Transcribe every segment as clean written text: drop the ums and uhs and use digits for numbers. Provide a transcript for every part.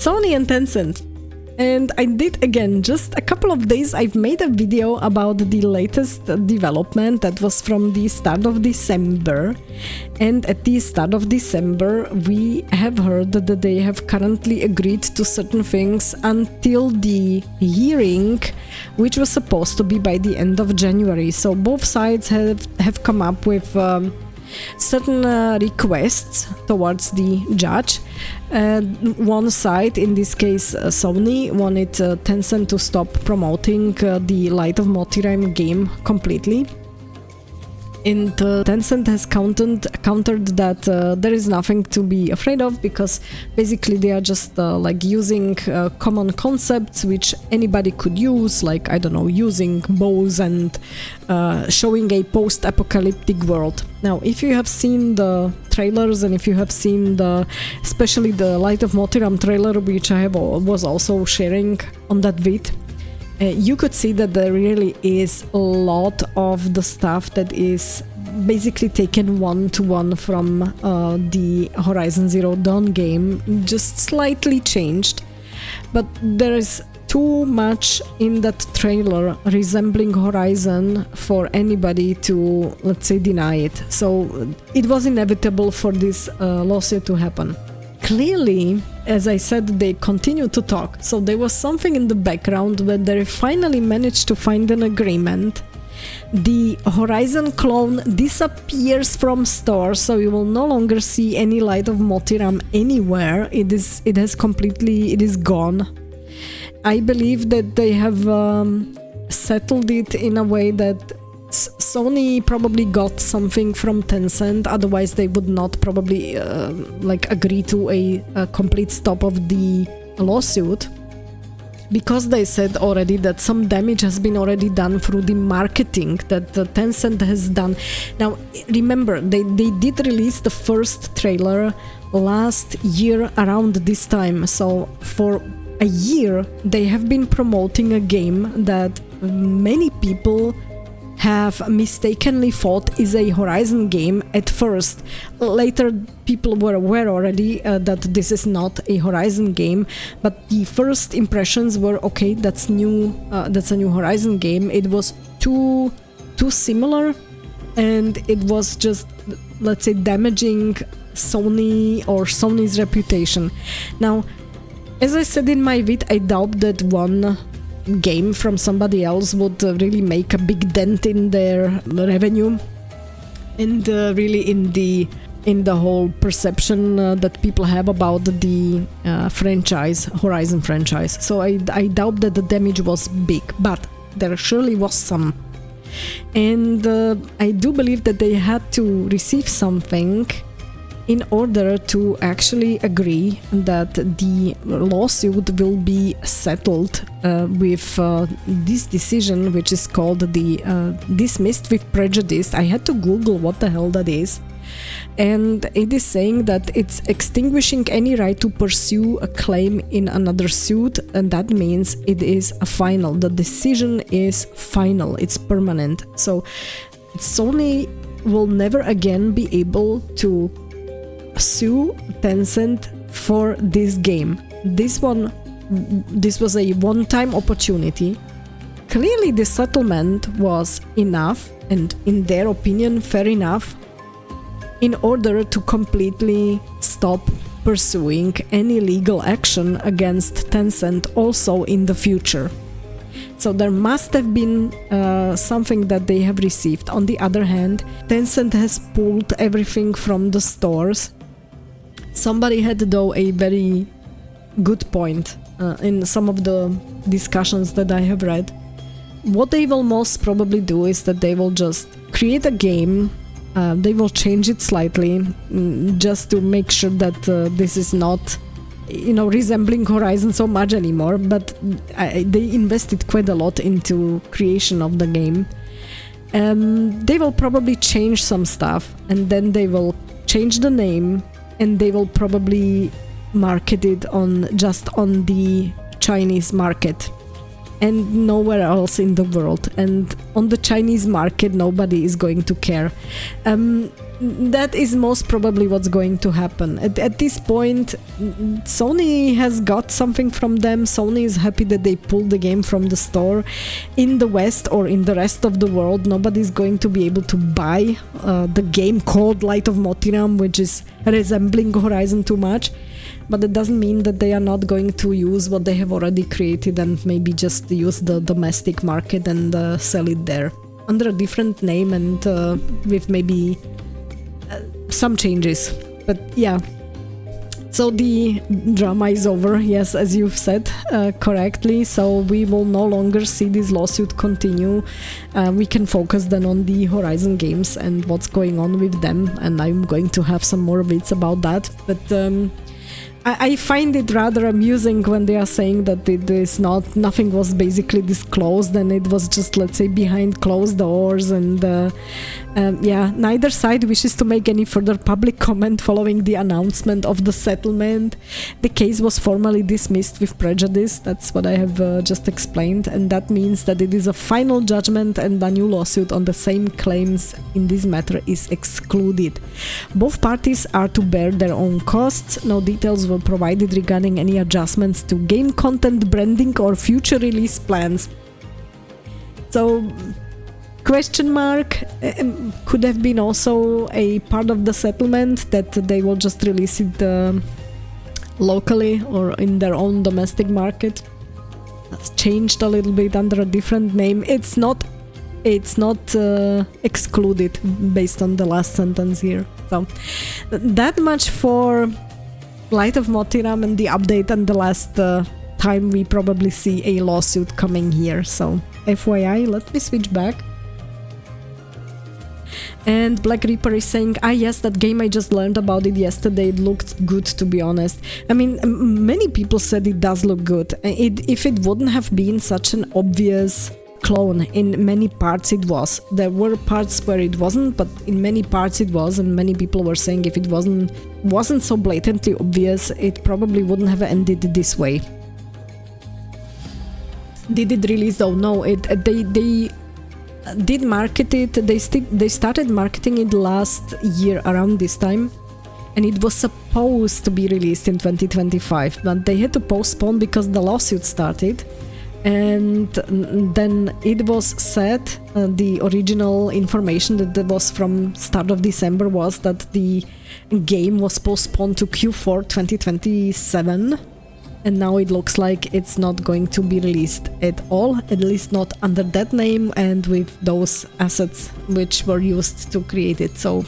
Sony and Tencent. And I did again, just a couple of days, I've made a video about the latest development that was from the start of December. And at the start of December, we have heard that they have currently agreed to certain things until the hearing, which was supposed to be by the end of January. So both sides have come up with certain requests towards the judge. One side, in this case Sony, wanted Tencent to stop promoting the Light of Motiram game completely. And Tencent has countered that there is nothing to be afraid of, because basically they are just like using common concepts which anybody could use, like, I don't know, using bows and showing a post-apocalyptic world. Now, if you have seen the trailers, and if you have seen especially the Light of Motiram trailer, which I was also sharing on that vid, you could see that there really is a lot of the stuff that is basically taken one-to-one from the Horizon Zero Dawn game, just slightly changed. But there is too much in that trailer resembling Horizon for anybody to, let's say, deny it. So it was inevitable for this lawsuit to happen. Clearly, as I said, they continue to talk, so there was something in the background where they finally managed to find an agreement. The Horizon clone disappears from stores, so you will no longer see any Light of Motiram anywhere. It is gone. I believe that they have settled it in a way that Sony probably got something from Tencent, otherwise they would not probably agree to a complete stop of the lawsuit, because they said already that some damage has been already done through the marketing that Tencent has done. Now remember, they did release the first trailer last year around this time, so for a year they have been promoting a game that many people have mistakenly thought is a Horizon game at first. Later people were aware already that this is not a Horizon game, but the first impressions were, okay, that's new, that's a new Horizon game. It was too similar, and it was just, let's say, damaging Sony or Sony's reputation. Now, as I said in my vid, I doubt that one game from somebody else would really make a big dent in their revenue and really in the whole perception that people have about the Horizon franchise. So I doubt that the damage was big, but there surely was some. And I do believe that they had to receive something in order to actually agree that the lawsuit will be settled with this decision, which is called the dismissed with prejudice. I had to Google what the hell that is. And it is saying that it's extinguishing any right to pursue a claim in another suit, and that means it is a final. The decision is final, it's permanent. So Sony will never again be able to sue Tencent for this game. This was a one-time opportunity. Clearly the settlement was enough, and in their opinion fair enough, in order to completely stop pursuing any legal action against Tencent also in the future. So there must have been something that they have received. On the other hand, Tencent has pulled everything from the stores. Somebody had, though, a very good point in some of the discussions that I have read. What they will most probably do is that they will just create a game, they will change it slightly, just to make sure that this is not, resembling Horizon so much anymore, but they invested quite a lot into creation of the game. They will probably change some stuff, and then they will change the name, and they will probably market it just on the Chinese market and nowhere else in the world. And on the Chinese market nobody is going to care. that is most probably what's going to happen. At this point, Sony has got something from them. Sony is happy that they pulled the game from the store. In the West or in the rest of the world, nobody's going to be able to buy the game called Light of Motiram, which is resembling Horizon too much. But it doesn't mean that they are not going to use what they have already created and maybe just use the domestic market and sell it there under a different name and with maybe some changes. But yeah, so the drama is over, yes, as you've said correctly. So we will no longer see this lawsuit continue. We can focus then on the Horizon games and what's going on with them, and I'm going to have some more bits about that. But I find it rather amusing when they are saying that it is nothing was basically disclosed and it was just, let's say, behind closed doors, and yeah, neither side wishes to make any further public comment following the announcement of the settlement. The case was formally dismissed with prejudice, that's what I have just explained, and that means that it is a final judgment and a new lawsuit on the same claims in this matter is excluded. Both parties are to bear their own costs. No details were provided regarding any adjustments to game content, branding or future release plans. So question mark could have been also a part of the settlement, that they will just release it locally or in their own domestic market. That's changed a little bit under a different name. It's not excluded based on the last sentence here. So that much for Light of Motiram and the update and the last time we probably see a lawsuit coming here. So FYI, let me switch back. And Black Reaper is saying, yes, that game, I just learned about it yesterday, it looked good, to be honest. I mean, many people said it does look good. If it wouldn't have been such an obvious clone, in many parts it was. There were parts where it wasn't, but in many parts it was, and many people were saying if it wasn't so blatantly obvious, it probably wouldn't have ended this way. Did it release though? No, they did market it. They started marketing it last year around this time, and it was supposed to be released in 2025, but they had to postpone because the lawsuit started. And then it was said, the original information that was from start of December was that the game was postponed to Q4 2027, and now it looks like it's not going to be released at all, at least not under that name and with those assets which were used to create it. So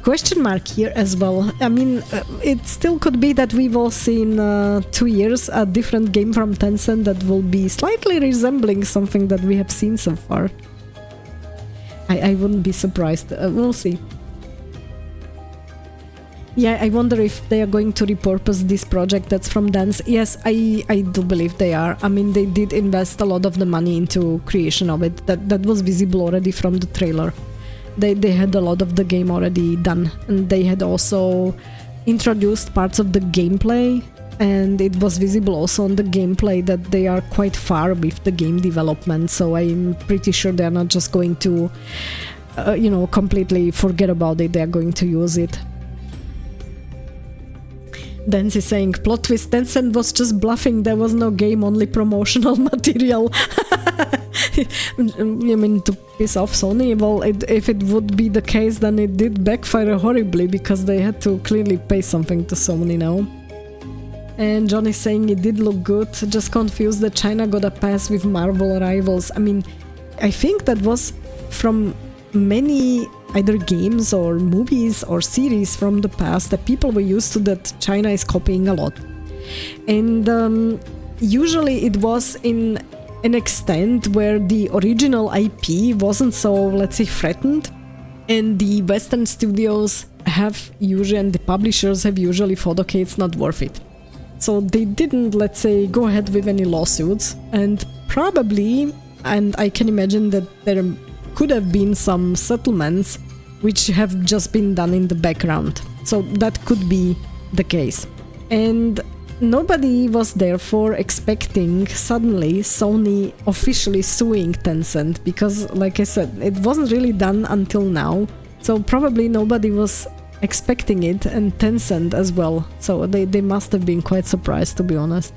question mark here as well. I mean, it still could be that we will see in 2 years a different game from Tencent that will be slightly resembling something that we have seen so far. I wouldn't be surprised. We'll see. Yeah, I wonder if they are going to repurpose this project that's from Dance. Yes, I do believe they are. I mean, they did invest a lot of the money into creation of it. That was visible already from the trailer. They had a lot of the game already done, and they had also introduced parts of the gameplay, and it was visible also on the gameplay that they are quite far with the game development, so I'm pretty sure they're not just going to completely forget about it. They're going to use it. Dance is saying, plot twist, Tencent was just bluffing, there was no game, only promotional material. You mean to piss off Sony? Well, if it would be the case, then it did backfire horribly, because they had to clearly pay something to Sony now. And John is saying it did look good, just confused that China got a pass with Marvel rivals. I mean, I think that was from many either games or movies or series from the past that people were used to, that China is copying a lot. And usually it was in an extent where the original IP wasn't so, let's say, threatened, and the Western studios have usually, and the publishers have usually thought, okay, it's not worth it. So they didn't, let's say, go ahead with any lawsuits, and probably, and I can imagine that there could have been some settlements which have just been done in the background. So that could be the case. And nobody was therefore expecting suddenly Sony officially suing Tencent, because, like I said, it wasn't really done until now. So probably nobody was expecting it, and Tencent as well. So they must have been quite surprised, to be honest.